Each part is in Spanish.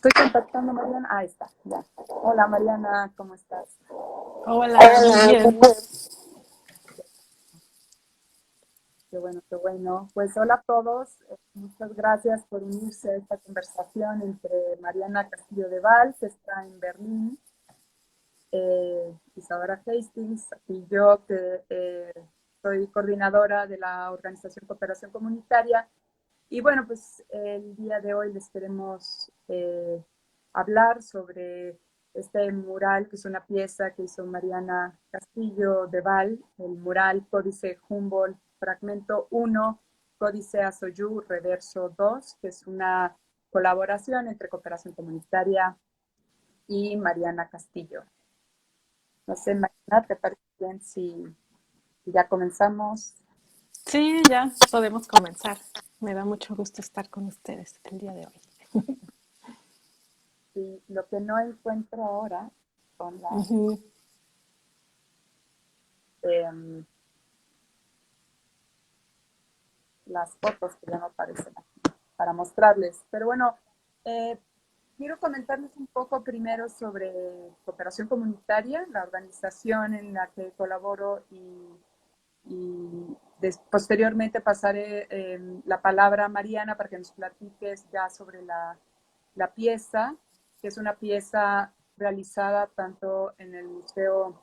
estoy contactando a Mariana. Ahí está, ya. Hola Mariana, ¿cómo estás? Hola, muy bien. Qué bueno, qué bueno. Pues hola a todos. Muchas gracias por unirse a esta conversación entre Mariana Castillo de Val, que está en Berlín, Isadora Hastings, y yo, que soy coordinadora de la organización Cooperación Comunitaria. Y bueno, pues el día de hoy les queremos hablar sobre este mural, que es una pieza que hizo Mariana Castillo de Val, el mural Códice Humboldt, fragmento 1, Códice Asoyú, reverso 2, que es una colaboración entre Cooperación Comunitaria y Mariana Castillo. No sé, Mariana, ¿te parece bien si ya comenzamos? Sí, ya podemos comenzar. Me da mucho gusto estar con ustedes el día de hoy. Y lo que no encuentro ahora son Ujú. eh, las fotos que ya no aparecen aquí para mostrarles. Pero bueno, eh, quiero comentarles un poco primero sobre Cooperación Comunitaria, la organización en la que colaboro, y posteriormente pasaré la palabra a Mariana para que nos platiques ya sobre la pieza, que es una pieza realizada tanto en el Museo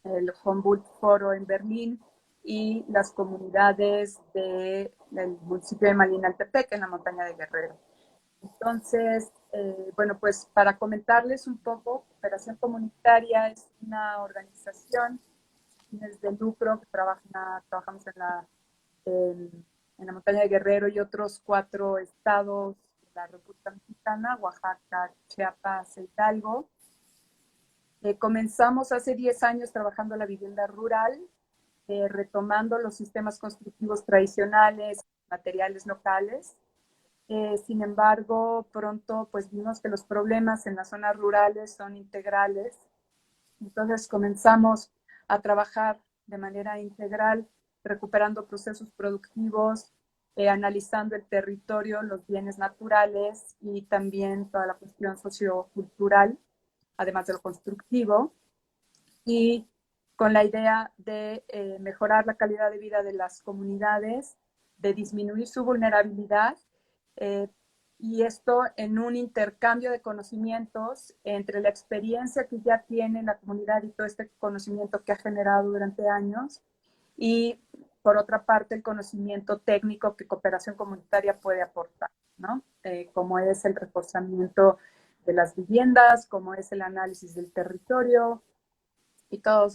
el Humboldt Foro en Berlín y las comunidades del municipio de Malinaltepec, en la montaña de Guerrero. Entonces, bueno, pues para comentarles un poco, Cooperación Comunitaria es una organización desde lucro que trabajamos en la montaña de Guerrero y otros 4 estados de la República Mexicana, Oaxaca, Chiapas e Hidalgo. Comenzamos hace 10 años trabajando la vivienda rural, retomando los sistemas constructivos tradicionales, materiales locales. Sin embargo, pronto pues vimos que los problemas en las zonas rurales son integrales. Entonces comenzamos a trabajar de manera integral, recuperando procesos productivos, analizando el territorio, los bienes naturales y también toda la cuestión sociocultural, además de lo constructivo, y con la idea de mejorar la calidad de vida de las comunidades, de disminuir su vulnerabilidad, eh, y esto en un intercambio de conocimientos entre la experiencia que ya tiene la comunidad y todo este conocimiento que ha generado durante años, y por otra parte el conocimiento técnico que Cooperación Comunitaria puede aportar, ¿no? Como es el reforzamiento de las viviendas, como es el análisis del territorio, y todo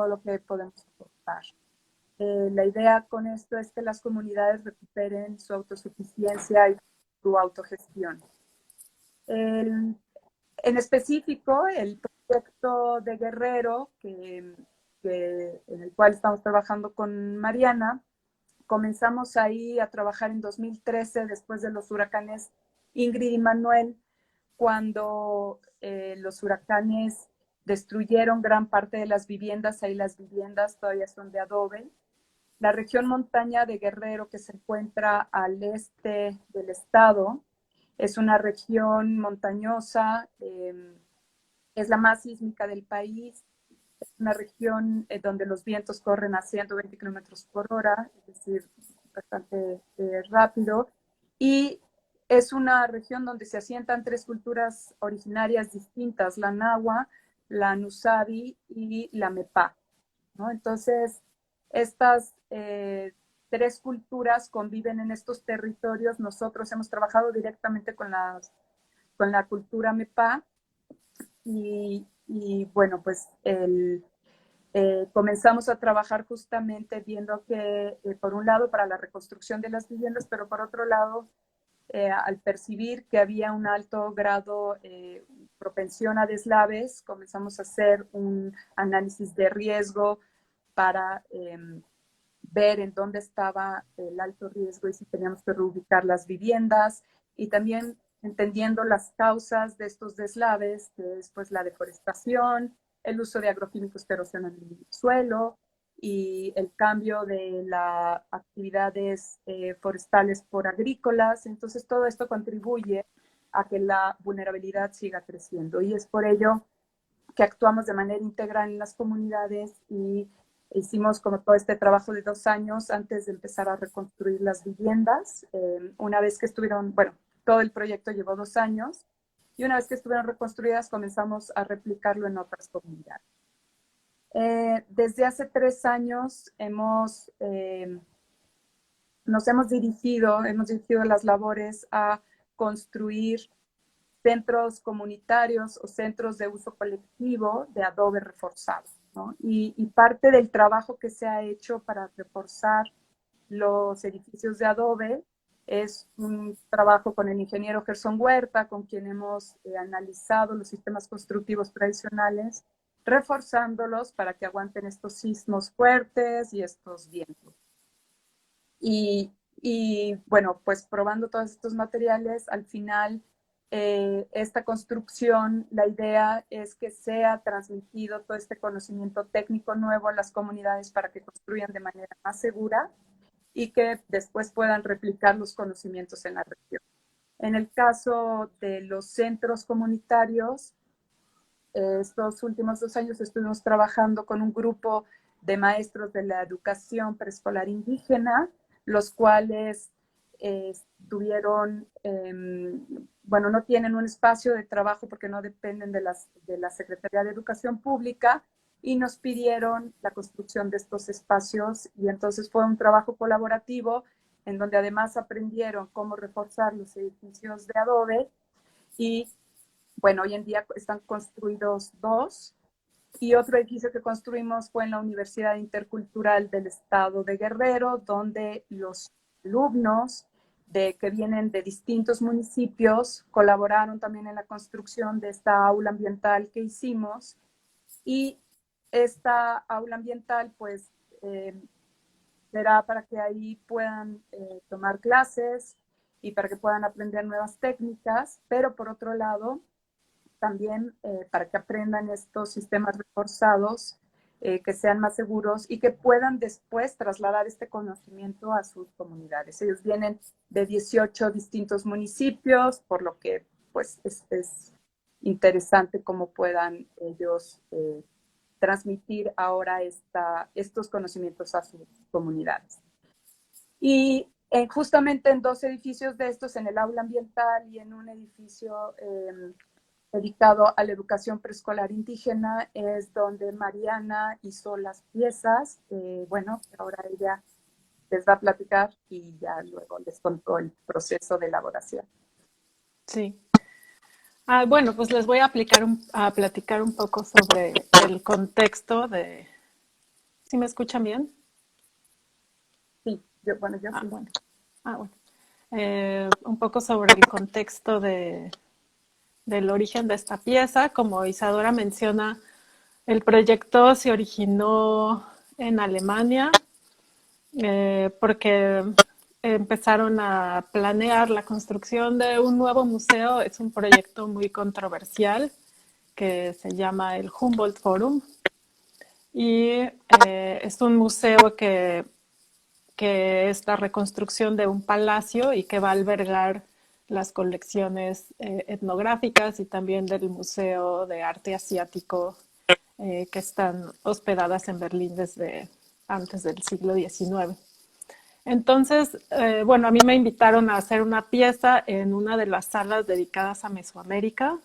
lo que podemos aportar. La idea con esto es que las comunidades recuperen su autosuficiencia y su autogestión. El, en específico, el proyecto de Guerrero, en el cual estamos trabajando con Mariana, comenzamos ahí a trabajar en 2013, después de los huracanes Ingrid y Manuel, cuando los huracanes destruyeron gran parte de las viviendas. Ahí las viviendas todavía son de adobe. La región montaña de Guerrero, que se encuentra al este del estado, es una región montañosa, es la más sísmica del país, es una región donde los vientos corren a 120 kilómetros por hora, es decir, bastante rápido, y es una región donde se asientan 3 culturas originarias distintas: la Nahua, la Nusabi y la Mepá, ¿no? Entonces, estas 3 culturas conviven en estos territorios. Nosotros hemos trabajado directamente con la cultura Mepá, y bueno, pues comenzamos a trabajar justamente viendo que, por un lado, para la reconstrucción de las viviendas, pero por otro lado, al percibir que había un alto grado, propensión a deslaves, comenzamos a hacer un análisis de riesgo para ver en dónde estaba el alto riesgo y si teníamos que reubicar las viviendas, y también entendiendo las causas de estos deslaves, que es pues la deforestación, el uso de agroquímicos que erosionan el suelo y el cambio de las actividades forestales por agrícolas. Entonces todo esto contribuye a que la vulnerabilidad siga creciendo. Y es por ello que actuamos de manera integral en las comunidades y hicimos como todo este trabajo de 2 años antes de empezar a reconstruir las viviendas. Una vez que estuvieron, bueno, todo el proyecto llevó 2 años y una vez que estuvieron reconstruidas comenzamos a replicarlo en otras comunidades. Desde hace 3 años nos hemos dirigido las labores a construir centros comunitarios o centros de uso colectivo de adobe reforzado, ¿no? Y parte del trabajo que se ha hecho para reforzar los edificios de adobe es un trabajo con el ingeniero Gerson Huerta, con quien hemos analizado los sistemas constructivos tradicionales, reforzándolos para que aguanten estos sismos fuertes y estos vientos. Y bueno, pues probando todos estos materiales, al final esta construcción, la idea es que sea transmitido todo este conocimiento técnico nuevo a las comunidades para que construyan de manera más segura y que después puedan replicar los conocimientos en la región. En el caso de los centros comunitarios, estos últimos 2 años estuvimos trabajando con un grupo de maestros de la educación preescolar indígena, los cuales bueno, no tienen un espacio de trabajo porque no dependen de la Secretaría de Educación Pública y nos pidieron la construcción de estos espacios y entonces fue un trabajo colaborativo en donde además aprendieron cómo reforzar los edificios de adobe y bueno, hoy en día están construidos 2 y otro edificio que construimos fue en la Universidad Intercultural del Estado de Guerrero, donde los alumnos que vienen de distintos municipios colaboraron también en la construcción de esta aula ambiental que hicimos. Y esta aula ambiental, pues, será para que ahí puedan tomar clases y para que puedan aprender nuevas técnicas, pero por otro lado, también para que aprendan estos sistemas reforzados, que sean más seguros y que puedan después trasladar este conocimiento a sus comunidades. Ellos vienen de 18 distintos municipios, por lo que pues es interesante cómo puedan ellos transmitir ahora estos conocimientos a sus comunidades. Y justamente en 2 edificios de estos, en el aula ambiental y en un edificio dedicado a la educación preescolar indígena, es donde Mariana hizo las piezas. Bueno, ahora ella les va a platicar y ya luego les contó el proceso de elaboración. Sí. Bueno, pues les voy a platicar un poco sobre el contexto de... ¿Sí me escuchan bien? Sí, yo sí. Bueno. Un poco sobre el contexto del origen de esta pieza. Como Isadora menciona, el proyecto se originó en Alemania porque empezaron a planear la construcción de un nuevo museo. Es un proyecto muy controversial que se llama el Humboldt Forum y es un museo que es la reconstrucción de un palacio y que va a albergar las colecciones etnográficas y también del Museo de Arte Asiático que están hospedadas en Berlín desde antes del siglo XIX. Entonces, bueno, a mí me invitaron a hacer una pieza en una de las salas dedicadas a Mesoamérica,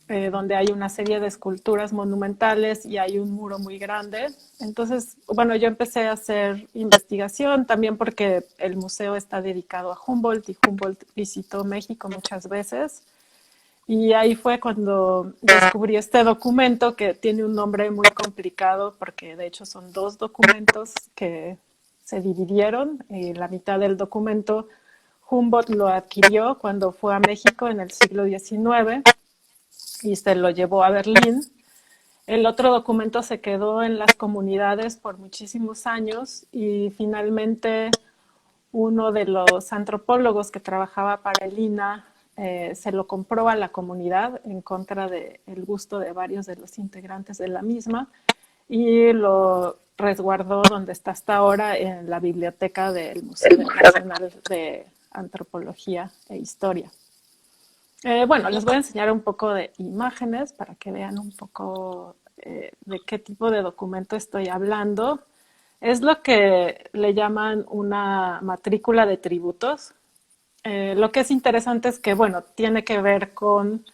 donde hay una serie de esculturas monumentales y hay un muro muy grande. Entonces, bueno, yo empecé a hacer investigación también porque el museo está dedicado a Humboldt y Humboldt visitó México muchas veces. Y ahí fue cuando descubrí este documento que tiene un nombre muy complicado porque de hecho son 2 documentos que se dividieron. La mitad del documento Humboldt lo adquirió cuando fue a México en el siglo XIX y se lo llevó a Berlín. El otro documento se quedó en las comunidades por muchísimos años y finalmente uno de los antropólogos que trabajaba para el INAH se lo compró a la comunidad en contra del gusto de varios de los integrantes de la misma y lo resguardó donde está hasta ahora en la biblioteca del Museo Nacional de Antropología e Historia. Bueno, les voy a enseñar un poco de imágenes para que vean un poco de qué tipo de documento estoy hablando. Es lo que le llaman una matrícula de tributos. Lo que es interesante es que, bueno, tiene que ver con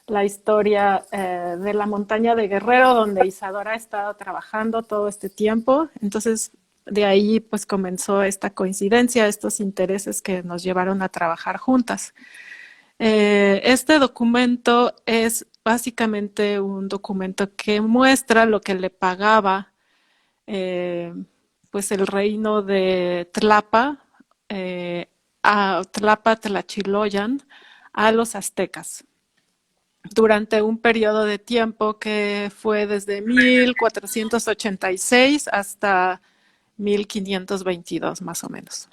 la historia de la montaña de Guerrero, donde Isadora ha estado trabajando todo este tiempo. Entonces, de ahí pues comenzó esta coincidencia, estos intereses que nos llevaron a trabajar juntas. Este documento es básicamente un documento que muestra lo que le pagaba eh, pues el reino de Tlapa, a Tlapa Tlachiloyan, a los aztecas durante un periodo de tiempo que fue desde 1486 hasta 1522 más o menos.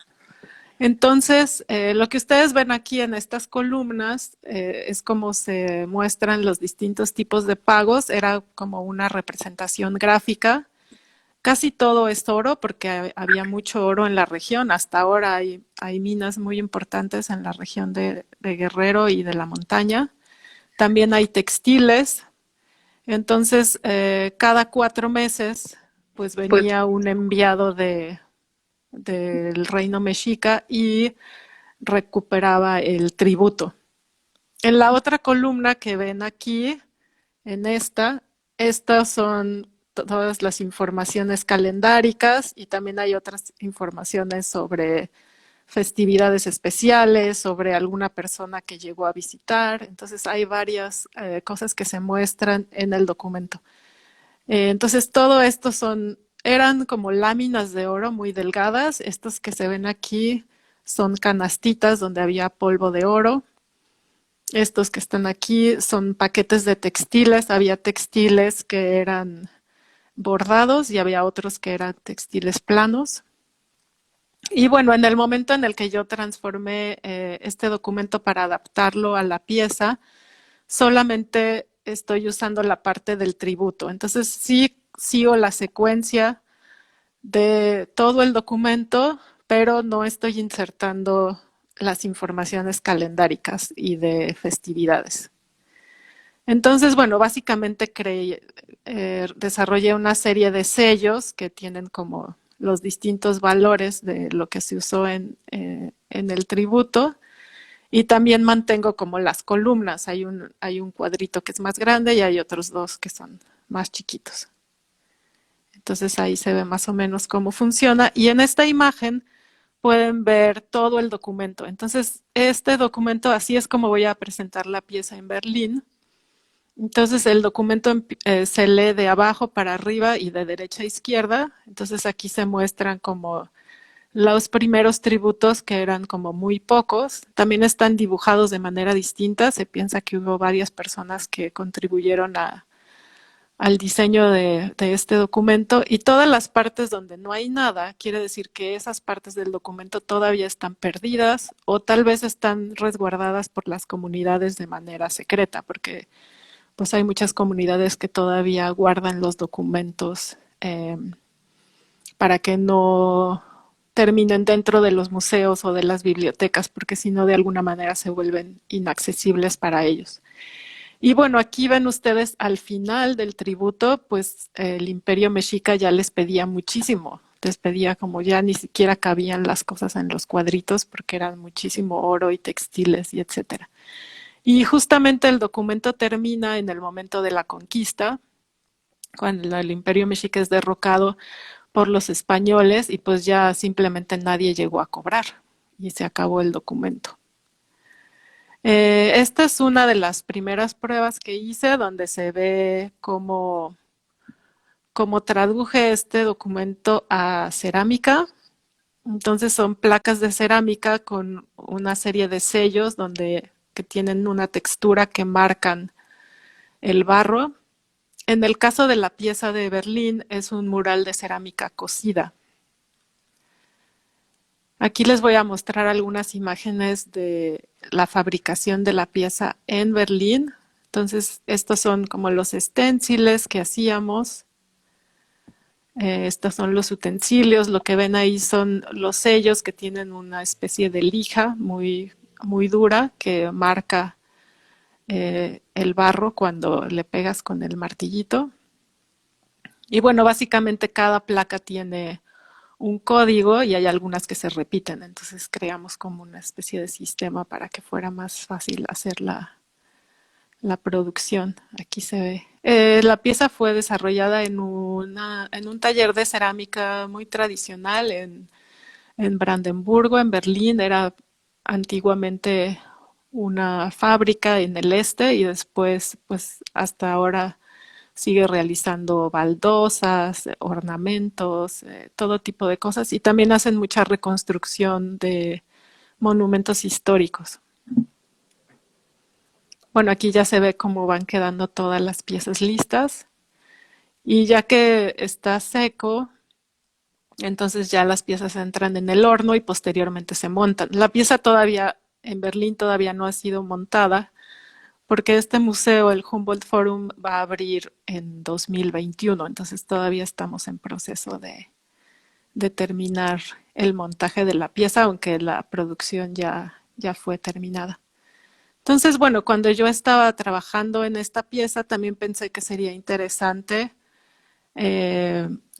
Entonces, lo que ustedes ven aquí en estas columnas es como se muestran los distintos tipos de pagos. Era como una representación gráfica. Casi todo es oro porque había mucho oro en la región. Hasta ahora hay minas muy importantes en la región de Guerrero y de la montaña. También hay textiles. Entonces, cada 4 meses, pues Pues venía un enviado del reino mexica y recuperaba el tributo. En la otra columna que ven aquí, en estas son todas las informaciones calendáricas y también hay otras informaciones sobre festividades especiales, sobre alguna persona que llegó a visitar. Entonces hay varias cosas que se muestran en el documento. Entonces todo esto eran como láminas de oro muy delgadas. Estos que se ven aquí son canastitas donde había polvo de oro. Estos que están aquí son paquetes de textiles. Había textiles que eran bordados y había otros que eran textiles planos. Y bueno, en el momento en el que yo transformé este documento para adaptarlo a la pieza, solamente estoy usando la parte del tributo. Entonces sí sigo la secuencia de todo el documento, pero no estoy insertando las informaciones calendáricas y de festividades. Entonces, bueno, básicamente desarrollé una serie de sellos que tienen como los distintos valores de lo que se usó en el tributo y también mantengo como las columnas. Hay un cuadrito que es más grande y hay otros dos que son más chiquitos. Entonces ahí se ve más o menos cómo funciona y en esta imagen pueden ver todo el documento. Entonces este documento, así es como voy a presentar la pieza en Berlín. Entonces el documento se lee de abajo para arriba y de derecha a izquierda. Entonces aquí se muestran como los primeros tributos que eran como muy pocos. También están dibujados de manera distinta. Se piensa que hubo varias personas que contribuyeron al diseño de este documento y todas las partes donde no hay nada, quiere decir que esas partes del documento todavía están perdidas o tal vez están resguardadas por las comunidades de manera secreta, porque pues hay muchas comunidades que todavía guardan los documentos para que no terminen dentro de los museos o de las bibliotecas, porque si no de alguna manera se vuelven inaccesibles para ellos. Y bueno, aquí ven ustedes al final del tributo, pues el Imperio Mexica ya les pedía muchísimo, les pedía como ya ni siquiera cabían las cosas en los cuadritos porque eran muchísimo oro y textiles y etcétera. Y justamente el documento termina en el momento de la conquista, cuando el Imperio Mexica es derrocado por los españoles y pues ya simplemente nadie llegó a cobrar y se acabó el documento. Esta es una de las primeras pruebas que hice donde se ve cómo traduje este documento a cerámica. Entonces son placas de cerámica con una serie de sellos que tienen una textura que marcan el barro. En el caso de la pieza de Berlín es un mural de cerámica cocida. Aquí les voy a mostrar algunas imágenes de la fabricación de la pieza en Berlín. Entonces, estos son como los esténciles que hacíamos. Estos son los utensilios. Lo que ven ahí son los sellos que tienen una especie de lija muy, muy dura que marca el barro cuando le pegas con el martillito. Y bueno, básicamente cada placa tiene un código y hay algunas que se repiten, entonces creamos como una especie de sistema para que fuera más fácil hacer la producción. Aquí se ve. La pieza fue desarrollada en un taller de cerámica muy tradicional en Brandenburgo, en Berlín. Era antiguamente una fábrica en el este y después, pues hasta ahora sigue realizando baldosas, ornamentos, todo tipo de cosas y también hacen mucha reconstrucción de monumentos históricos. Bueno, aquí ya se ve cómo van quedando todas las piezas listas y ya que está seco, entonces ya las piezas entran en el horno y posteriormente se montan. La pieza todavía en Berlín todavía no ha sido montada porque este museo, el Humboldt Forum, va a abrir en 2021, entonces todavía estamos en proceso de terminar el montaje de la pieza, aunque la producción ya fue terminada. Entonces, bueno, cuando yo estaba trabajando en esta pieza, también pensé que sería interesante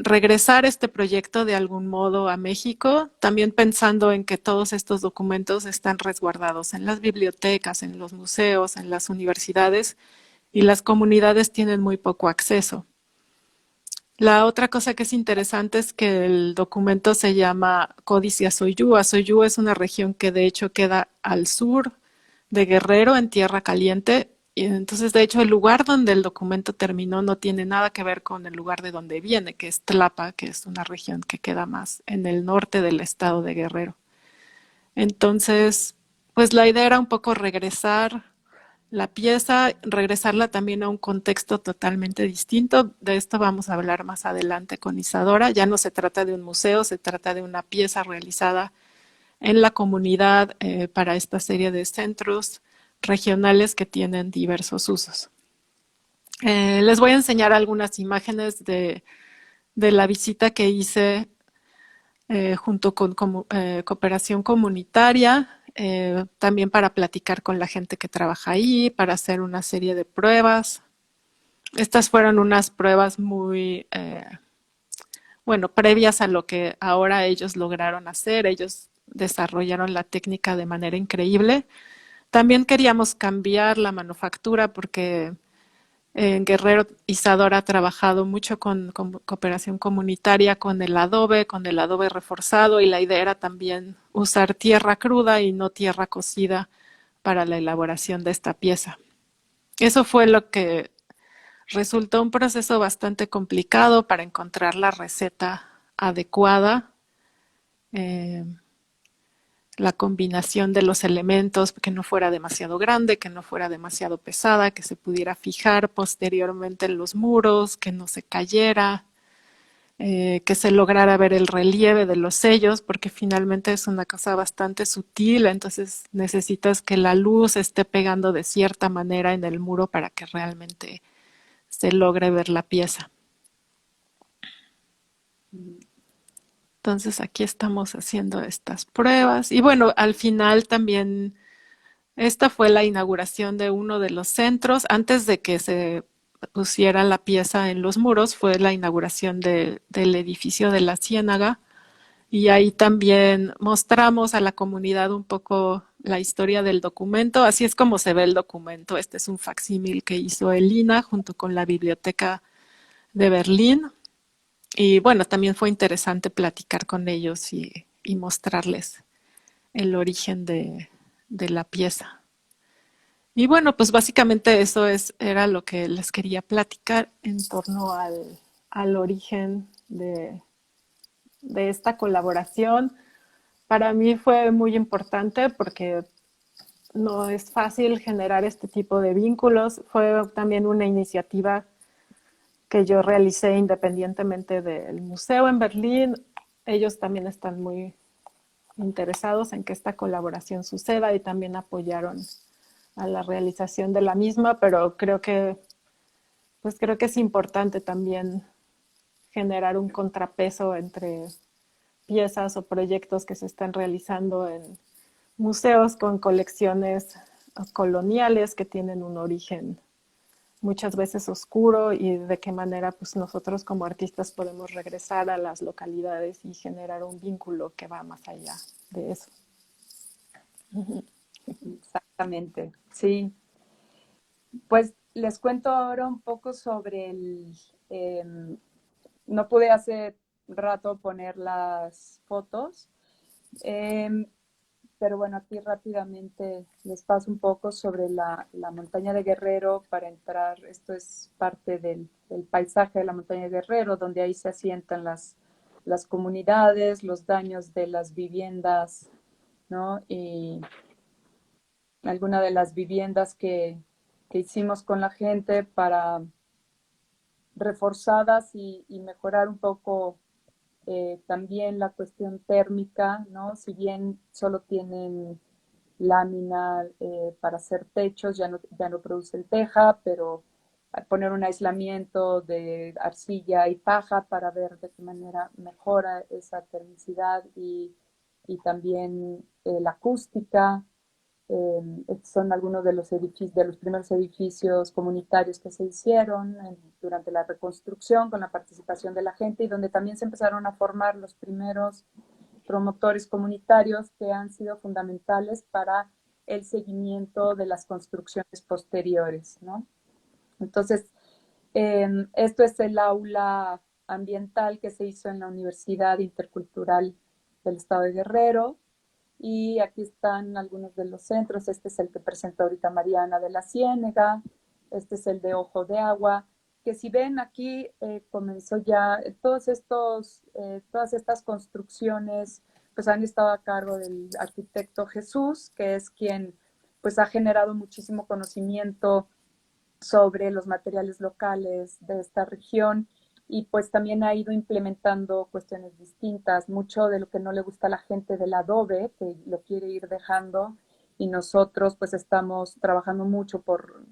regresar este proyecto de algún modo a México, también pensando en que todos estos documentos están resguardados en las bibliotecas, en los museos, en las universidades y las comunidades tienen muy poco acceso. La otra cosa que es interesante es que el documento se llama Códice Asoyú. Asoyú es una región que de hecho queda al sur de Guerrero, en Tierra Caliente. Y entonces, de hecho, el lugar donde el documento terminó no tiene nada que ver con el lugar de donde viene, que es Tlapa, que es una región que queda más en el norte del estado de Guerrero. Entonces, pues la idea era un poco regresar la pieza, regresarla también a un contexto totalmente distinto. De esto vamos a hablar más adelante con Isadora. Ya no se trata de un museo, se trata de una pieza realizada en la comunidad para esta serie de centros regionales que tienen diversos usos. Les voy a enseñar algunas imágenes de la visita que hice junto con cooperación comunitaria, también para platicar con la gente que trabaja ahí, para hacer una serie de pruebas. Estas fueron unas pruebas muy, bueno, previas a lo que ahora ellos lograron hacer. Ellos desarrollaron la técnica de manera increíble. También queríamos cambiar la manufactura porque en Guerrero Isadora ha trabajado mucho con cooperación comunitaria, con el adobe reforzado y la idea era también usar tierra cruda y no tierra cocida para la elaboración de esta pieza. Eso fue lo que resultó un proceso bastante complicado para encontrar la receta adecuada. Eh, la combinación de los elementos, que no fuera demasiado grande, que no fuera demasiado pesada, que se pudiera fijar posteriormente en los muros, que no se cayera, que se lograra ver el relieve de los sellos, porque finalmente es una cosa bastante sutil, entonces necesitas que la luz esté pegando de cierta manera en el muro para que realmente se logre ver la pieza. Entonces aquí estamos haciendo estas pruebas y bueno, al final también esta fue la inauguración de uno de los centros. Antes de que se pusiera la pieza en los muros, fue la inauguración del edificio de la Ciénaga. Y ahí también mostramos a la comunidad un poco la historia del documento. Así es como se ve el documento. Este es un facsímil que hizo Elina junto con la Biblioteca de Berlín. Y bueno, también fue interesante platicar con ellos y mostrarles el origen de la pieza. Y bueno, pues básicamente era lo que les quería platicar en torno al origen de esta colaboración. Para mí fue muy importante porque no es fácil generar este tipo de vínculos. Fue también una iniciativa que yo realicé independientemente del museo en Berlín. Ellos también están muy interesados en que esta colaboración suceda y también apoyaron a la realización de la misma, pero creo que es importante también generar un contrapeso entre piezas o proyectos que se están realizando en museos con colecciones coloniales que tienen un origen muchas veces oscuro y de qué manera pues nosotros como artistas podemos regresar a las localidades y generar un vínculo que va más allá de eso. Exactamente, sí. Pues les cuento ahora un poco sobre no pude hace rato poner las fotos, eh, pero bueno, aquí rápidamente les paso un poco sobre la montaña de Guerrero para entrar. Esto es parte del paisaje de la montaña de Guerrero, donde ahí se asientan las comunidades, los daños de las viviendas, ¿no? Y alguna de las viviendas que hicimos con la gente para reforzadas y mejorar un poco también la cuestión térmica, ¿no? Si bien solo tienen lámina para hacer techos, ya no producen teja, pero poner un aislamiento de arcilla y paja para ver de qué manera mejora esa termicidad y también la acústica. Son algunos de los edificios, de los primeros edificios comunitarios que se hicieron durante la reconstrucción con la participación de la gente y donde también se empezaron a formar los primeros promotores comunitarios que han sido fundamentales para el seguimiento de las construcciones posteriores, ¿no? Entonces, esto es el aula ambiental que se hizo en la Universidad Intercultural del Estado de Guerrero. Y aquí están algunos de los centros. Este es el que presenta ahorita Mariana de la Ciénega. Este es el de Ojo de Agua. Que si ven aquí comenzó ya, todas estas construcciones pues han estado a cargo del arquitecto Jesús, que es quien pues ha generado muchísimo conocimiento sobre los materiales locales de esta región y pues también ha ido implementando cuestiones distintas, mucho de lo que no le gusta a la gente del adobe, que lo quiere ir dejando y nosotros pues estamos trabajando mucho por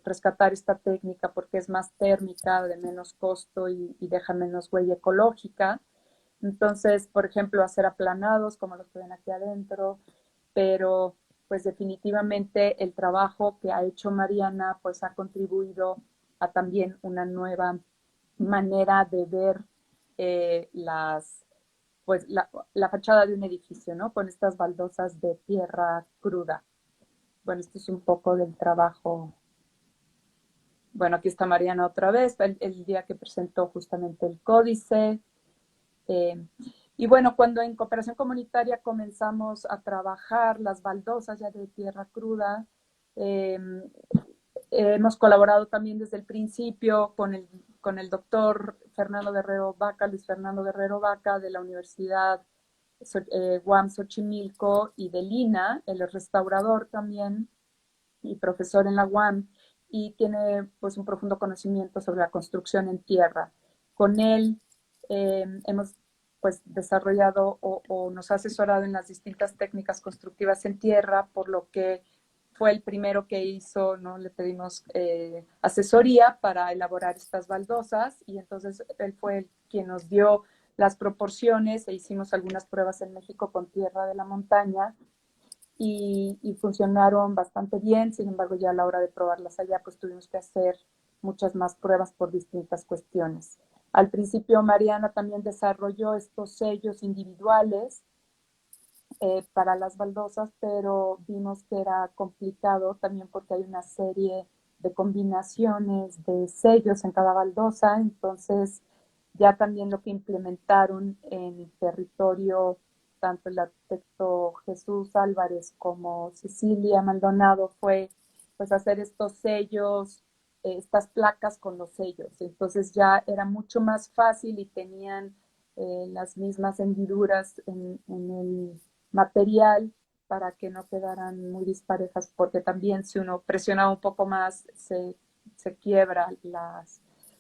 rescatar esta técnica porque es más térmica, de menos costo y deja menos huella ecológica. Entonces, por ejemplo, hacer aplanados como los que ven aquí adentro, pero pues definitivamente el trabajo que ha hecho Mariana pues ha contribuido a también una nueva manera de ver pues la fachada de un edificio, ¿no? Con estas baldosas de tierra cruda. Bueno, esto es un poco del trabajo. Bueno, aquí está Mariana otra vez, el día que presentó justamente el códice. Eh, y bueno, cuando en cooperación comunitaria comenzamos a trabajar las baldosas ya de tierra cruda, eh, hemos colaborado también desde el principio con el doctor Fernando Guerrero Vaca, Luis Fernando Guerrero Vaca de la Universidad UAM Xochimilco y de Lina, él es restaurador también y profesor en la UAM y tiene pues un profundo conocimiento sobre la construcción en tierra. Con él hemos pues desarrollado o nos ha asesorado en las distintas técnicas constructivas en tierra, por lo que fue el primero que hizo, ¿no? Le pedimos asesoría para elaborar estas baldosas y entonces él fue quien nos dio las proporciones e hicimos algunas pruebas en México con tierra de la montaña y funcionaron bastante bien. Sin embargo, ya a la hora de probarlas allá, pues tuvimos que hacer muchas más pruebas por distintas cuestiones. Al principio, Mariana también desarrolló estos sellos individuales para las baldosas, pero vimos que era complicado también porque hay una serie de combinaciones de sellos en cada baldosa, entonces ya también lo que implementaron en territorio tanto el arquitecto Jesús Álvarez como Cecilia Maldonado fue pues hacer estos sellos, estas placas con los sellos. Entonces ya era mucho más fácil y tenían las mismas hendiduras en el material para que no quedaran muy disparejas, porque también si uno presiona un poco más se quiebra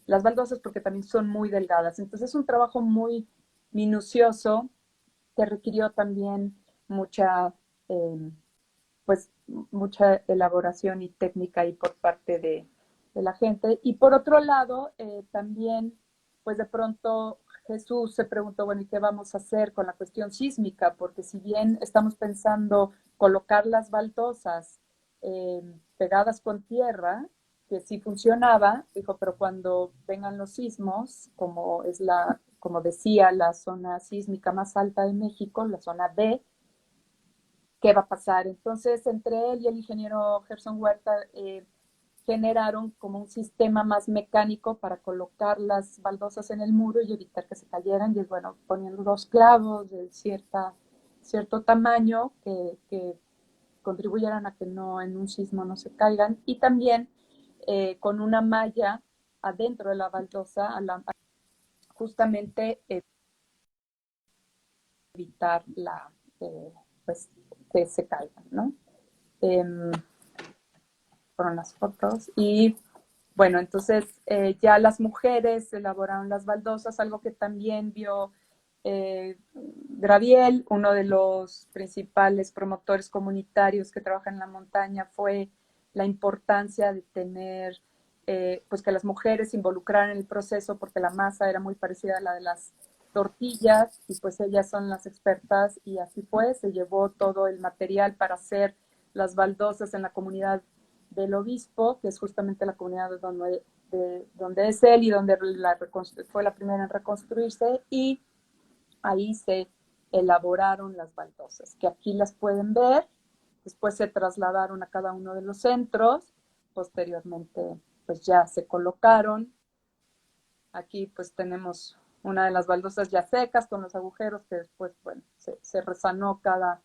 las baldosas porque también son muy delgadas. Entonces es un trabajo muy minucioso que requirió también mucha, eh, pues, mucha elaboración y técnica ahí por parte de la gente. Y por otro lado, también, pues de pronto Jesús se preguntó, bueno, ¿y qué vamos a hacer con la cuestión sísmica? Porque si bien estamos pensando colocar las baldosas pegadas con tierra, que sí funcionaba, dijo, pero cuando vengan los sismos, como es como decía, la zona sísmica más alta de México, la zona D, ¿qué va a pasar? Entonces, entre él y el ingeniero Gerson Huerta, generaron como un sistema más mecánico para colocar las baldosas en el muro y evitar que se cayeran. Y es bueno, poniendo dos clavos de cierto tamaño que contribuyeran a que no en un sismo no se caigan. Y también con una malla adentro de la baldosa, justamente evitar pues, que se caigan, ¿no? Eh, fueron las fotos y bueno, entonces ya las mujeres elaboraron las baldosas, algo que también vio Graviel, uno de los principales promotores comunitarios que trabajan en la montaña, fue la importancia de tener, pues que las mujeres se involucraran en el proceso porque la masa era muy parecida a la de las tortillas y pues ellas son las expertas y así fue, se llevó todo el material para hacer las baldosas en la comunidad del obispo, que es justamente la comunidad donde es él y donde fue la primera en reconstruirse, y ahí se elaboraron las baldosas, que aquí las pueden ver. Después se trasladaron a cada uno de los centros, posteriormente pues ya se colocaron. Aquí pues tenemos una de las baldosas ya secas con los agujeros que después, bueno, se resanó cada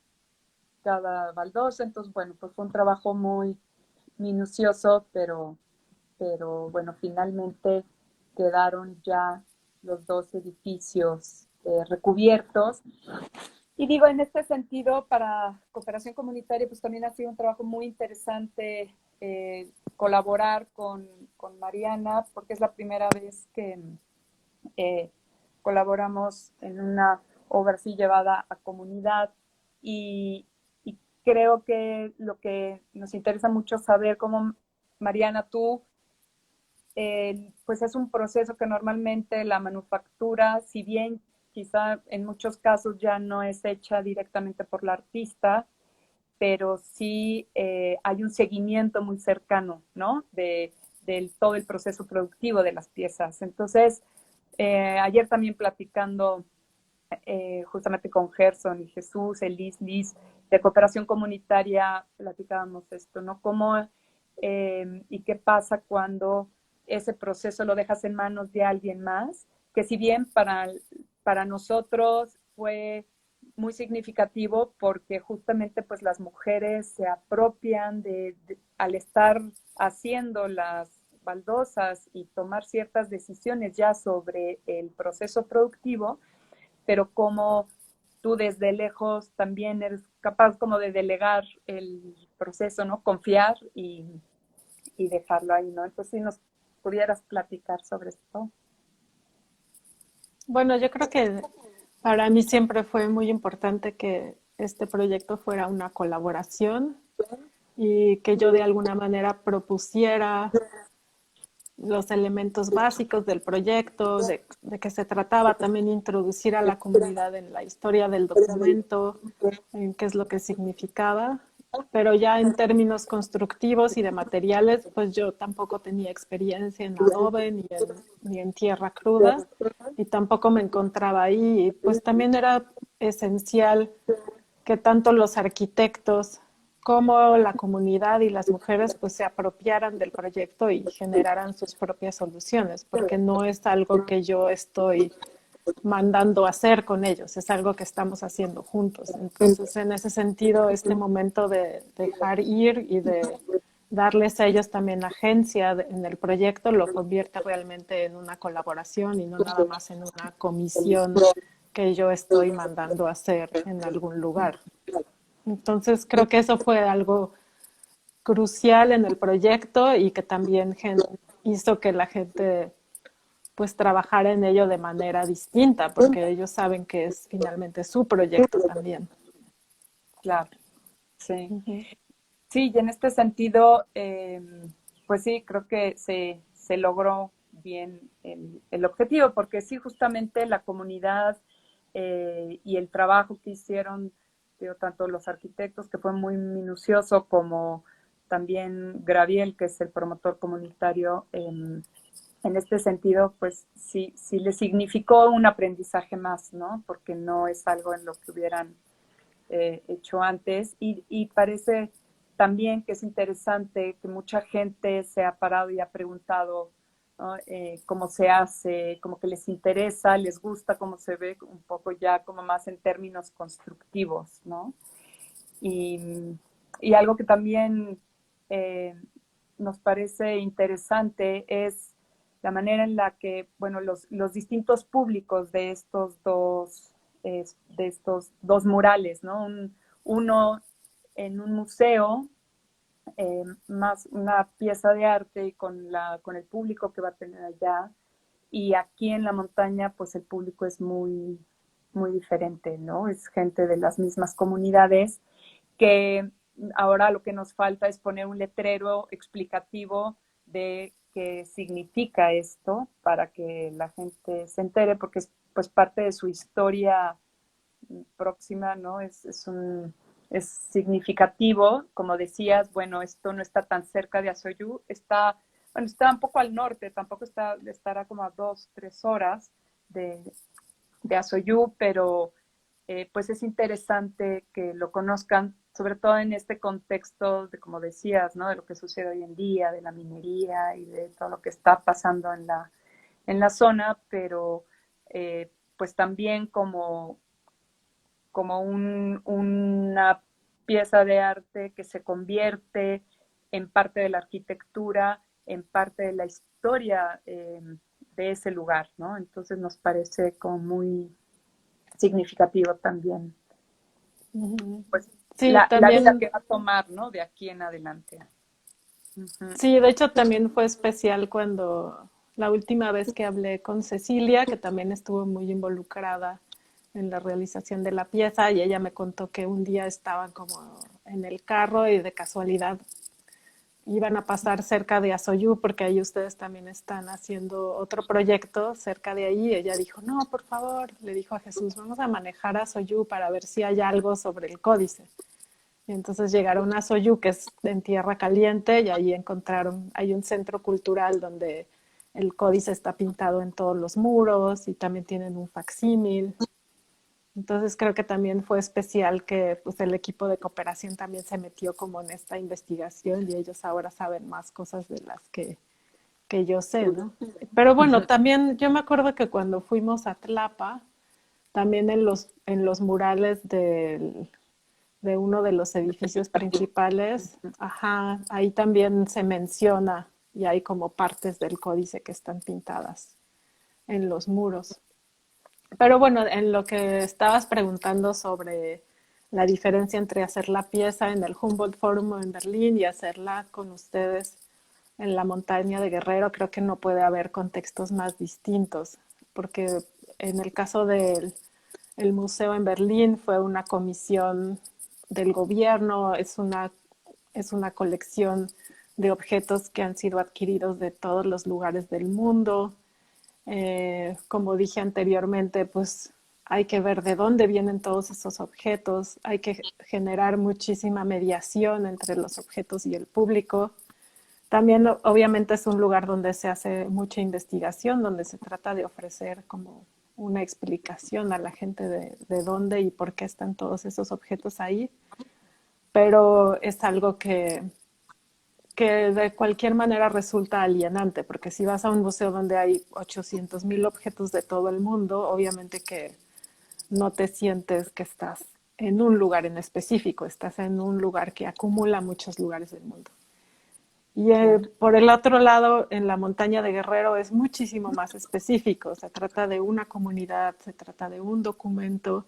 baldosa. Entonces, bueno, pues fue un trabajo muy minucioso, pero bueno, finalmente quedaron ya los dos edificios recubiertos. Y digo, en este sentido, para cooperación comunitaria, pues también ha sido un trabajo muy interesante colaborar con Mariana, porque es la primera vez que eh, colaboramos en una obra así llevada a comunidad y creo que lo que nos interesa mucho saber, como Mariana, tú, pues es un proceso que normalmente la manufactura, si bien quizá en muchos casos ya no es hecha directamente por la artista, pero sí hay un seguimiento muy cercano, ¿no? De todo el proceso productivo de las piezas. Entonces, ayer también platicando justamente con Gerson y Jesús, Liz, de cooperación comunitaria, platicábamos esto, ¿no? ¿Cómo y qué pasa cuando ese proceso lo dejas en manos de alguien más? Que si bien para nosotros fue muy significativo porque justamente pues las mujeres se apropian al estar haciendo las baldosas y tomar ciertas decisiones ya sobre el proceso productivo, pero como tú desde lejos también eres capaz como de delegar el proceso, ¿no? Confiar y dejarlo ahí, ¿no? Entonces, si nos pudieras platicar sobre esto. Bueno, yo creo que para mí siempre fue muy importante que este proyecto fuera una colaboración y que yo de alguna manera propusiera los elementos básicos del proyecto, de que se trataba también introducir a la comunidad en la historia del documento, en qué es lo que significaba, pero ya en términos constructivos y de materiales, pues yo tampoco tenía experiencia en adobe ni en tierra cruda y tampoco me encontraba ahí. Y pues también era esencial que tanto los arquitectos como la comunidad y las mujeres pues se apropiaran del proyecto y generaran sus propias soluciones, porque no es algo que yo estoy mandando hacer con ellos, es algo que estamos haciendo juntos. Entonces, en ese sentido, este momento de dejar ir y de darles a ellos también agencia en el proyecto lo convierte realmente en una colaboración y no nada más en una comisión que yo estoy mandando hacer en algún lugar. Entonces, creo que eso fue algo crucial en el proyecto y que también hizo que la gente pues trabajara en ello de manera distinta, porque ellos saben que es finalmente su proyecto también. Claro, sí. Ujú. Sí, y en este sentido, pues sí, creo que se logró bien el objetivo, porque sí, justamente la comunidad y el trabajo que hicieron, digo, tanto los arquitectos, que fue muy minucioso, como también Graviel, que es el promotor comunitario, en este sentido, pues sí, sí le significó un aprendizaje más, ¿no? Porque no es algo en lo que hubieran hecho antes. Y parece también que es interesante que mucha gente se ha parado y ha preguntado, ¿no? Cómo se hace, como que les interesa, les gusta cómo se ve, un poco ya como más en términos constructivos, ¿no? Y, y algo que también eh, nos parece interesante es la manera en la que, bueno, los distintos públicos de estos dos murales, ¿no? Uno en un museo, más una pieza de arte y con el público que va a tener allá. Y aquí en la montaña, pues el público es muy, muy diferente, ¿no? Es gente de las mismas comunidades que ahora lo que nos falta es poner un letrero explicativo de qué significa esto para que la gente se entere, porque es pues parte de su historia próxima, ¿no? Es significativo, como decías, bueno, esto no está tan cerca de Asoyú, bueno, está un poco al norte, tampoco estará como a 2, 3 horas de, de Asoyú, pero pues es interesante que lo conozcan, sobre todo en este contexto de, como decías, ¿no? De lo que sucede hoy en día, de la minería y de todo lo que está pasando en la zona, pero pues también como una pieza de arte que se convierte en parte de la arquitectura, en parte de la historia de ese lugar, ¿no? Entonces nos parece como muy significativo también, pues, Sí, la vida también, que va a tomar, ¿no? De aquí en adelante. Ujú. sí, de hecho también fue especial cuando la última vez que hablé con Cecilia, que también estuvo muy involucrada en la realización de la pieza, y ella me contó que un día estaban como en el carro y de casualidad iban a pasar cerca de Asoyú, porque ahí ustedes también están haciendo otro proyecto cerca de ahí. Ella dijo, no, por favor, le dijo a Jesús, vamos a manejar a Asoyú para ver si hay algo sobre el códice. Y entonces llegaron a Soyú, que es en tierra caliente, y ahí encontraron, hay un centro cultural donde el códice está pintado en todos los muros y también tienen un facsímil. Entonces creo que también fue especial que pues, el equipo de cooperación también se metió como en esta investigación y ellos ahora saben más cosas de las que yo sé, ¿no? Pero bueno, también yo me acuerdo que cuando fuimos a Tlapa, también en los murales de uno de los edificios principales, ajá, ahí también se menciona y hay como partes del códice que están pintadas en los muros. Pero bueno, en lo que estabas preguntando sobre la diferencia entre hacer la pieza en el Humboldt Forum en Berlín y hacerla con ustedes en la montaña de Guerrero, creo que no puede haber contextos más distintos, porque en el caso del el museo en Berlín fue una comisión del gobierno, es una colección de objetos que han sido adquiridos de todos los lugares del mundo. Como dije anteriormente, pues hay que ver de dónde vienen todos esos objetos, hay que generar muchísima mediación entre los objetos y el público. También obviamente es un lugar donde se hace mucha investigación, donde se trata de ofrecer como una explicación a la gente de dónde y por qué están todos esos objetos ahí, pero es algo que de cualquier manera resulta alienante, porque si vas a un museo donde hay 800,000 objetos de todo el mundo, obviamente que no te sientes que estás en un lugar en específico, estás en un lugar que acumula muchos lugares del mundo. Y Claro. por el otro lado, en la montaña de Guerrero es muchísimo más específico, se trata de una comunidad, se trata de un documento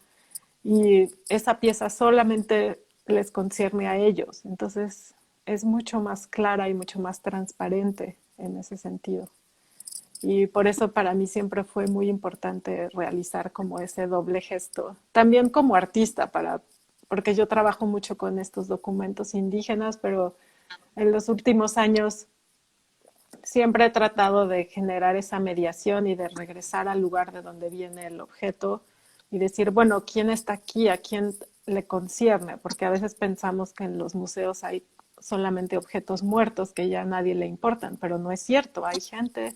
y esa pieza solamente les concierne a ellos. Entonces es mucho más clara y mucho más transparente en ese sentido. Y por eso para mí siempre fue muy importante realizar como ese doble gesto. También como artista, porque yo trabajo mucho con estos documentos indígenas, pero en los últimos años siempre he tratado de generar esa mediación y de regresar al lugar de donde viene el objeto y decir, bueno, ¿quién está aquí? ¿A quién le concierne? Porque a veces pensamos que en los museos hay solamente objetos muertos que ya a nadie le importan, pero no es cierto. Hay gente,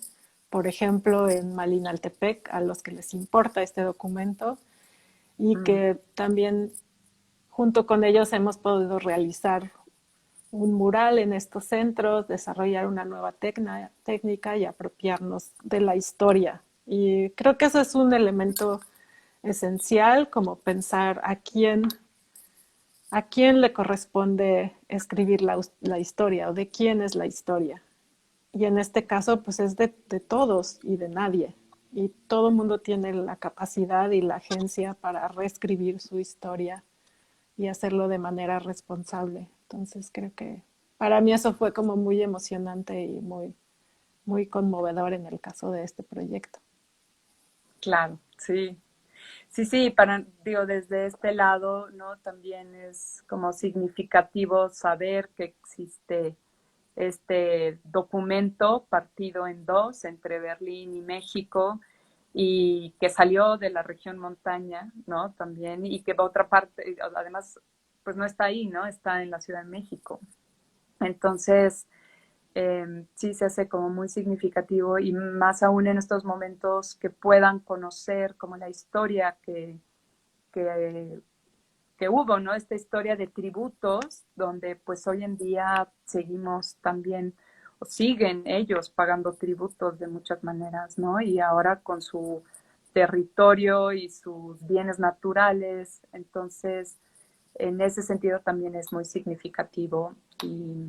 por ejemplo, en Malinaltepec, a los que les importa este documento y que también junto con ellos hemos podido realizar un mural en estos centros, desarrollar una nueva técnica y apropiarnos de la historia. Y creo que eso es un elemento esencial, como pensar a quién le corresponde escribir la historia o de quién es la historia. Y en este caso, pues es de todos y de nadie. Y todo el mundo tiene la capacidad y la agencia para reescribir su historia y hacerlo de manera responsable. Entonces creo que para mí eso fue como muy emocionante y muy conmovedor en el caso de este proyecto. Claro, sí. Sí, sí, digo, desde este lado, ¿no? También es como significativo saber que existe este documento partido en dos entre Berlín y México y que salió de la región montaña, ¿no? También, y que otra parte, además, pues no está ahí, ¿no? Está en la Ciudad de México. Entonces, sí se hace como muy significativo y más aún en estos momentos que puedan conocer como la historia que, que hubo, ¿no? Esta historia de tributos, donde pues hoy en día seguimos también, o siguen ellos pagando tributos de muchas maneras, ¿no? Y ahora con su territorio y sus bienes naturales, entonces en ese sentido también es muy significativo y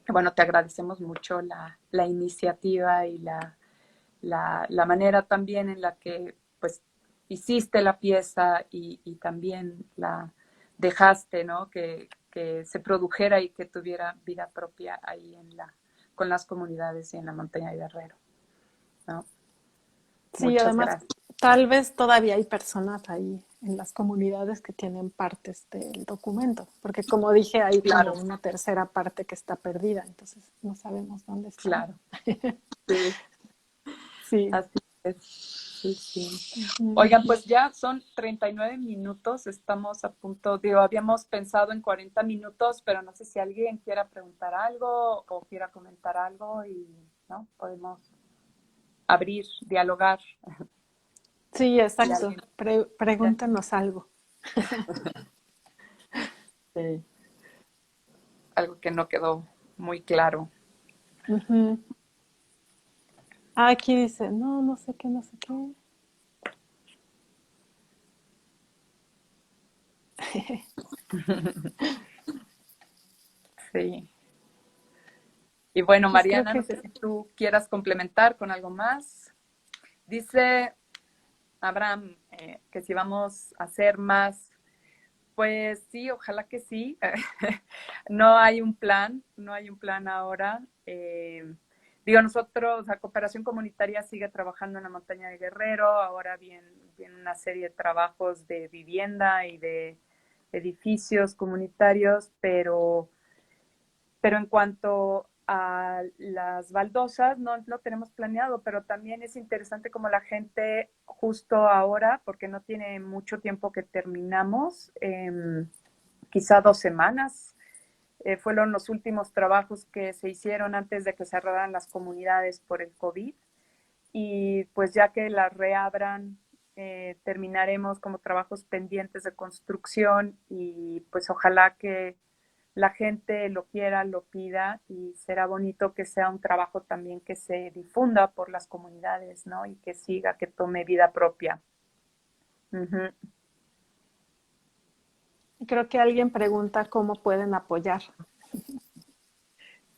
bueno, te agradecemos mucho la iniciativa y la manera también en la que pues hiciste la pieza y también la dejaste, ¿no? Que se produjera y que tuviera vida propia ahí con las comunidades y en la montaña de Guerrero, ¿no? Sí, Muchas además, gracias. tal vez todavía hay personas ahí en las comunidades que tienen partes del documento, porque como dije, hay como Claro, una tercera parte que está perdida, entonces no sabemos dónde están. claro. Sí, Sí. así es. Sí, sí. Ujú. Oigan, pues ya son 39 minutos, estamos a punto, digo, habíamos pensado en 40 minutos, pero no sé si alguien quiera preguntar algo o quiera comentar algo y, ¿no? Podemos abrir, dialogar. Sí, Si exacto. alguien quiere. Pregúntanos algo. Sí. Algo que no quedó muy claro. Ujú. Ah, aquí dice, no, no sé qué, no sé qué. Sí. Y bueno, Pues creo Mariana, no que sé si tú quieras complementar con algo más. Dice Abraham que si vamos a hacer más. Pues sí, ojalá que sí. No hay un plan, no hay un plan ahora. Digo, nosotros, la cooperación comunitaria sigue trabajando en la montaña de Guerrero, ahora viene una serie de trabajos de vivienda y de edificios comunitarios, pero en cuanto a las baldosas, no lo tenemos planeado, pero también es interesante como la gente justo ahora, porque no tiene mucho tiempo que terminamos, quizá 2 semanas, fueron los últimos trabajos que se hicieron antes de que cerraran las comunidades por el COVID. Y pues ya que las reabran, terminaremos como trabajos pendientes de construcción y pues ojalá que la gente lo quiera, lo pida y será bonito que sea un trabajo también que se difunda por las comunidades, ¿no? Y que siga, que tome vida propia. Ujú. creo que alguien pregunta cómo pueden apoyar.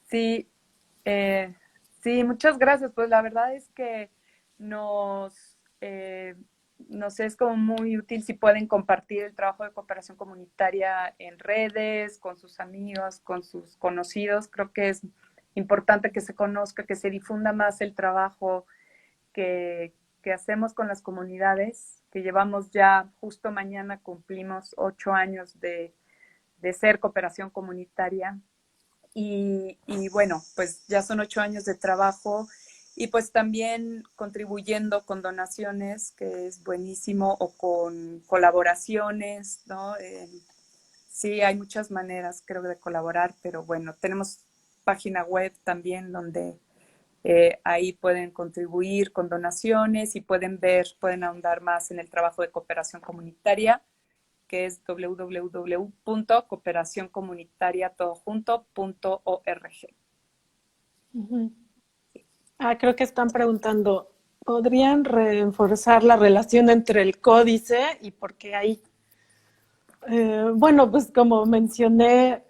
Sí, eh, sí, muchas gracias. Pues la verdad es que nos, eh, nos es como muy útil si pueden compartir el trabajo de cooperación comunitaria en redes, con sus amigos, con sus conocidos. Creo que es importante que se conozca, que se difunda más el trabajo que, que hacemos con las comunidades, que llevamos ya, justo mañana cumplimos 8 años de ser cooperación comunitaria y bueno, pues ya son 8 años de trabajo y pues también contribuyendo con donaciones, que es buenísimo, o con colaboraciones, ¿no? Sí, hay muchas maneras, creo, de colaborar, pero bueno, tenemos página web también donde ahí pueden contribuir con donaciones y pueden ver, pueden ahondar más en el trabajo de cooperación comunitaria, que es www.cooperacioncomunitariatodojunto.org. Ujú. Creo que están preguntando, ¿podrían reforzar la relación entre el códice y por qué ahí? Bueno, pues como mencioné,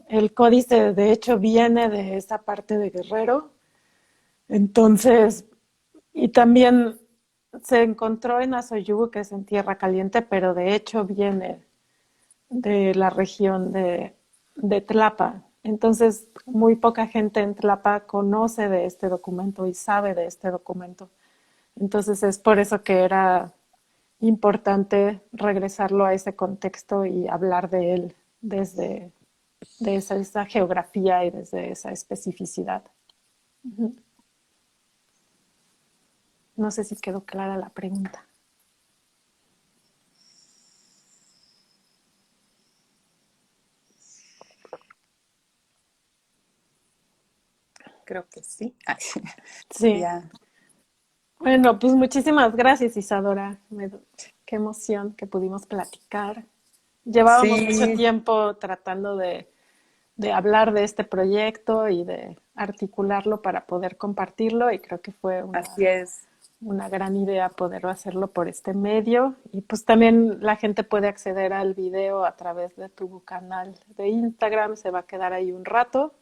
el códice de hecho viene de esa parte de Guerrero, entonces, y también se encontró en Asoyugo, que es en Tierra Caliente, pero de hecho viene de la región de Tlapa. Entonces, muy poca gente en Tlapa conoce de este documento y sabe de este documento. Entonces, es por eso que era importante regresarlo a ese contexto y hablar de él desde esa geografía y desde esa especificidad. No sé si quedó clara la pregunta. Creo que sí. Sí. Ya. Bueno, pues muchísimas gracias, Isadora. Qué emoción que pudimos platicar. Llevábamos mucho Sí, tiempo tratando de hablar de este proyecto y de articularlo para poder compartirlo y creo que fue así es. una gran idea poder hacerlo por este medio. Y pues también la gente puede acceder al video a través de tu canal de Instagram, se va a quedar ahí un rato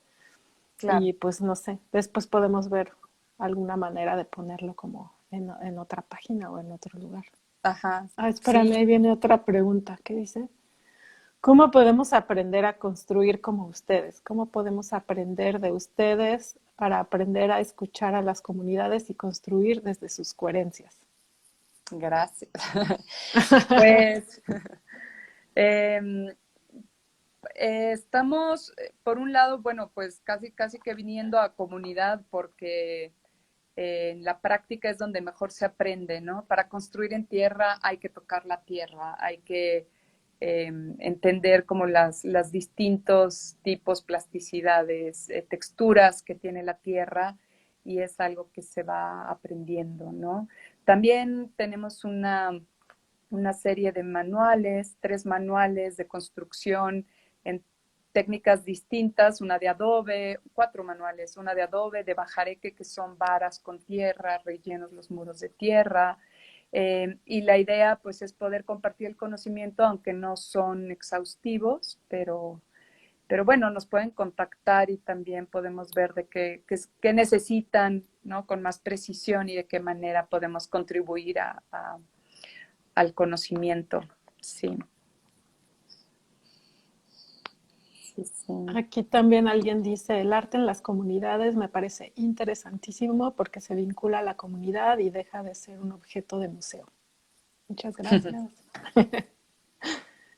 Claro. y pues no sé, después podemos ver alguna manera de ponerlo como en otra página o en otro lugar. Ajá. Espérame, Sí, ahí viene otra pregunta. ¿Qué dice? ¿Cómo podemos aprender a construir como ustedes? ¿Cómo podemos aprender de ustedes para aprender a escuchar a las comunidades y construir desde sus coherencias? gracias. Pues em, estamos, por un lado, bueno, pues casi que viniendo a comunidad porque en la práctica es donde mejor se aprende, ¿no? Para construir en tierra hay que tocar la tierra, hay que entender como las distintos tipos, plasticidades, texturas que tiene la tierra y es algo que se va aprendiendo, ¿no? También tenemos una serie de manuales, 3 manuales de construcción en técnicas distintas, una de adobe, 4 manuales, una de adobe, de bajareque, que son varas con tierra, rellenos los muros de tierra. Y la idea pues es poder compartir el conocimiento, aunque no son exhaustivos, pero bueno, nos pueden contactar y también podemos ver de qué necesitan, ¿no? Con más precisión y de qué manera podemos contribuir al conocimiento. Sí, sí, sí. Aquí también alguien dice, el arte en las comunidades me parece interesantísimo porque se vincula a la comunidad y deja de ser un objeto de museo. Muchas gracias.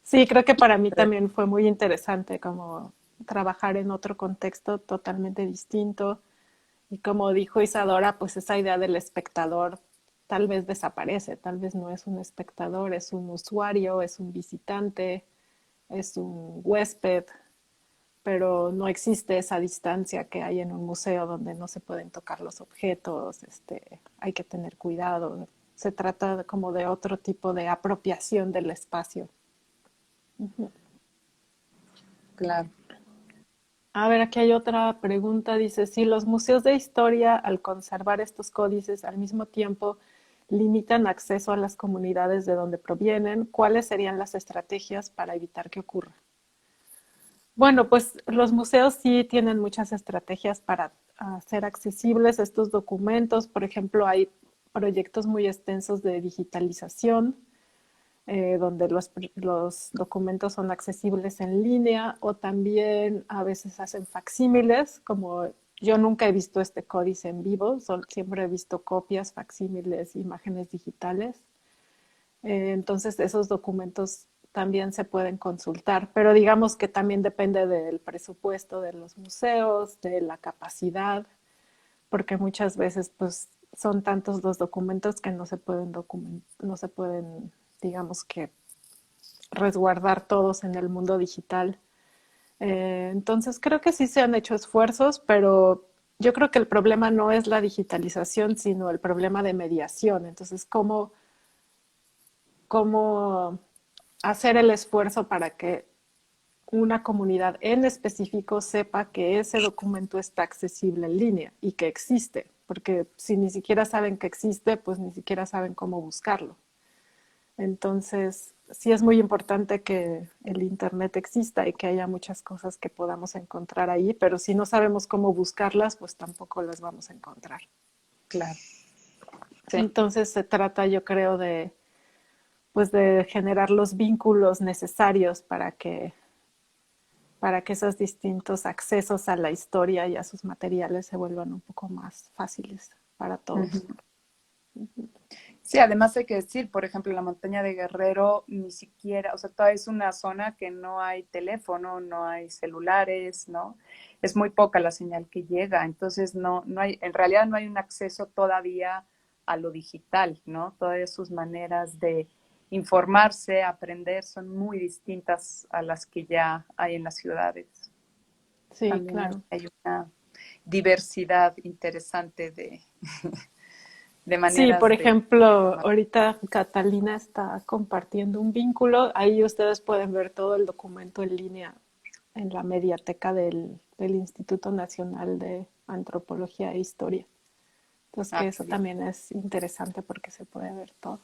Sí, creo que para mí también fue muy interesante como trabajar en otro contexto totalmente distinto y como dijo Isadora, pues esa idea del espectador tal vez desaparece, tal vez no es un espectador, es un usuario, es un visitante, es un huésped, pero no existe esa distancia que hay en un museo donde no se pueden tocar los objetos, hay que tener cuidado. Se trata como de otro tipo de apropiación del espacio. Claro. A ver, aquí hay otra pregunta. Dice, si los museos de historia, al conservar estos códices, al mismo tiempo limitan acceso a las comunidades de donde provienen, ¿cuáles serían las estrategias para evitar que ocurra? Bueno, pues los museos sí tienen muchas estrategias para hacer accesibles estos documentos. Por ejemplo, hay proyectos muy extensos de digitalización donde los documentos son accesibles en línea o también a veces hacen facsímiles, como yo nunca he visto este códice en vivo, siempre he visto copias, facsímiles, imágenes digitales. Entonces esos documentos también se pueden consultar, pero digamos que también depende del presupuesto de los museos, de la capacidad, porque muchas veces pues son tantos los documentos que no se pueden digamos que resguardar todos en el mundo digital. Entonces creo que sí se han hecho esfuerzos, pero yo creo que el problema no es la digitalización, sino el problema de mediación. Entonces, cómo hacer el esfuerzo para que una comunidad en específico sepa que ese documento está accesible en línea y que existe, porque si ni siquiera saben que existe, pues ni siquiera saben cómo buscarlo. Entonces, sí es muy importante que el Internet exista y que haya muchas cosas que podamos encontrar ahí, pero si no sabemos cómo buscarlas, pues tampoco las vamos a encontrar. Claro, sí. Entonces se trata, yo creo, pues de generar los vínculos necesarios para que esos distintos accesos a la historia y a sus materiales se vuelvan un poco más fáciles para todos. Ujú. Sí, además hay que decir, por ejemplo, la montaña de Guerrero ni siquiera, o sea, toda es una zona que no hay teléfono, no hay celulares, ¿no? Es muy poca la señal que llega, entonces no hay, en realidad no hay un acceso todavía a lo digital, ¿no? Todas sus maneras de informarse, aprender, son muy distintas a las que ya hay en las ciudades. Sí, También claro. hay una diversidad interesante de Sí, por maneras de ejemplo, informar. ahorita Catalina está compartiendo un vínculo. Ahí ustedes pueden ver todo el documento en línea en la mediateca del Instituto Nacional de Antropología e Historia. Entonces, Ah, que qué eso bien. también es interesante porque se puede ver todo.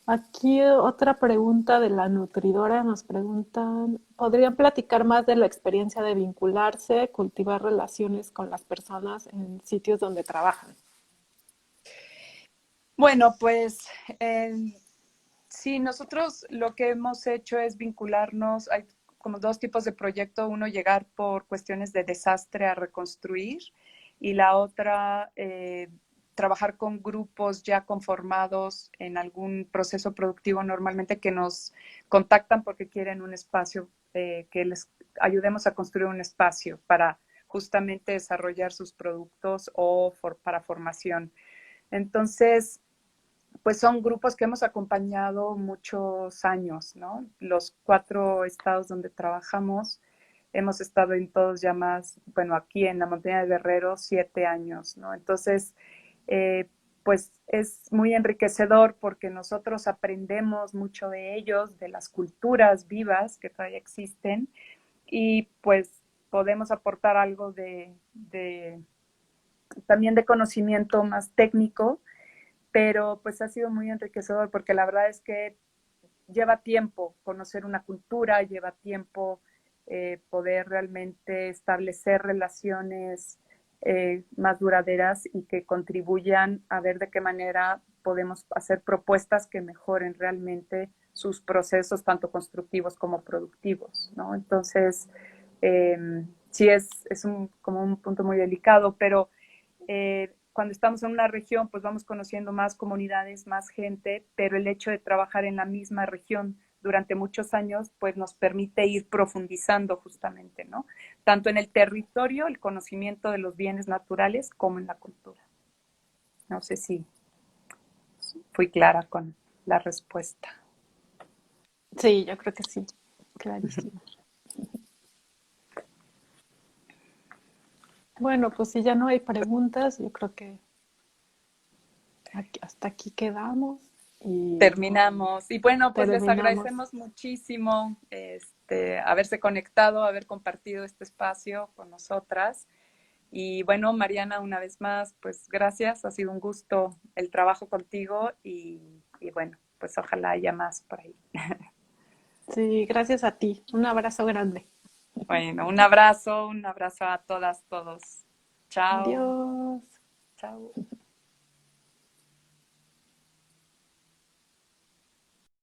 Aquí otra pregunta de la nutridora nos preguntan, ¿podrían platicar más de la experiencia de vincularse, cultivar relaciones con las personas en sitios donde trabajan? Bueno, pues sí, nosotros lo que hemos hecho es vincularnos, hay como dos tipos de proyecto, uno llegar por cuestiones de desastre a reconstruir y la otra trabajar con grupos ya conformados en algún proceso productivo normalmente que nos contactan porque quieren un espacio, que les ayudemos a construir un espacio para justamente desarrollar sus productos o para formación. Entonces, pues son grupos que hemos acompañado muchos años, ¿no? Los 4 estados donde trabajamos, hemos estado en todos ya más, bueno, aquí en la montaña de Guerrero, 7 años, ¿no? Entonces, eh, pues es muy enriquecedor porque nosotros aprendemos mucho de ellos, de las culturas vivas que todavía existen y pues podemos aportar algo también de conocimiento más técnico, pero pues ha sido muy enriquecedor porque la verdad es que lleva tiempo conocer una cultura, lleva tiempo poder realmente establecer relaciones más duraderas y que contribuyan a ver de qué manera podemos hacer propuestas que mejoren realmente sus procesos, tanto constructivos como productivos, ¿no? Entonces, sí es como un punto muy delicado, pero cuando estamos en una región, pues vamos conociendo más comunidades, más gente, pero el hecho de trabajar en la misma región durante muchos años, pues nos permite ir profundizando justamente, ¿no? Tanto en el territorio, el conocimiento de los bienes naturales, como en la cultura. No sé si fui clara con la respuesta. Sí, yo creo que sí, clarísimo. Bueno, pues si ya no hay preguntas, yo creo que hasta aquí quedamos y Terminamos. Y bueno, pues les terminamos. agradecemos muchísimo haberse conectado, haber compartido este espacio con nosotras. Y bueno, Mariana, una vez más, pues gracias, ha sido un gusto el trabajo contigo y bueno, pues ojalá haya más por ahí. Sí, gracias a ti. Un abrazo grande. Bueno, un abrazo a todas, todos. Chao, Adiós. chao.